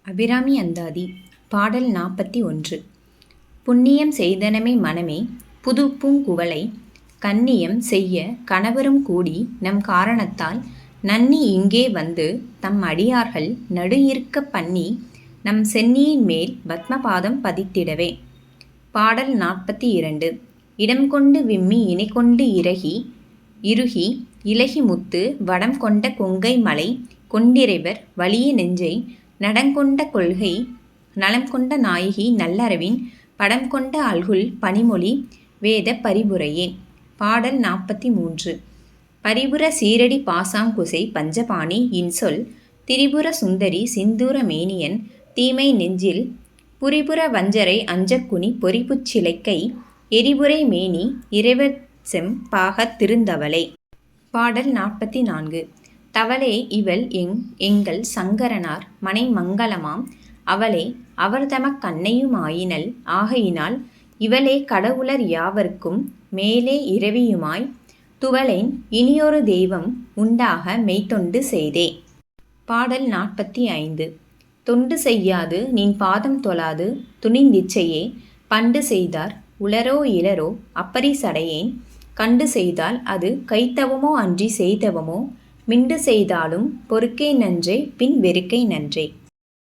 அபிராமி அந்தாதி. பாடல் 41. புண்ணியம் செய்தனமே மனமே புதுப்பூங்குவளை கண்ணியம் செய்ய கணவரும் கூடி நம் காரணத்தால் நன்னி இங்கே வந்து தம் அடியார்கள் நடு இருக்கப் பண்ணி நம் சென்னியின் மேல் பத்மபாதம் பதித்திடவே. பாடல் 42. இடம் கொண்டு விம்மி இணைகொண்டு இறுகி இலகி முத்து வடம் கொண்ட கொங்கை மலை கொண்டிறைவர் வலிய நெஞ்சை நடங்கொண்ட கொள்கை நலம் கொண்ட நாயகி நல்லறவின் படம் கொண்ட அல்குல் பனிமொழி வேத பரிபுரையே. பாடல் 43. பரிபுர சீரடி பாசாங்குசை பஞ்சபாணி இன்சொல் திரிபுர சுந்தரி சிந்தூர மேனியன் தீமை நெஞ்சில் புரிபுர வஞ்சரை அஞ்சக்குனி பொறிப்புச் சிலைக்கை எரிபுரை மேனி இறைவர்செம் பாகத் திருந்தவளே. பாடல் 44. தவளே இவள் எங்கள் சங்கரனார் மனை மங்கலமாம் அவளே அவர்தமக் கன்னையுமாயினள் ஆகையினால் இவளே கடவுளர் யாவர்க்கும் மேலே இரவியுமாய் துவளேன் இனியொரு தெய்வம் உண்டாக மெய்த்தொண்டு செய்தே. பாடல் 45. தொண்டு செய்யாது நின் பாதம் தொழாது துணிந்திச்சையே பண்டு செய்தார் உளரோ இளரோ அப்பரி சடையேன் கண்டு செய்தால் அது கைத்தவமோ அன்றி செய்தவமோ மிண்டு செய்தாலும் பொறுக்கை நன்றே பின் வெறுக்கை நன்றே.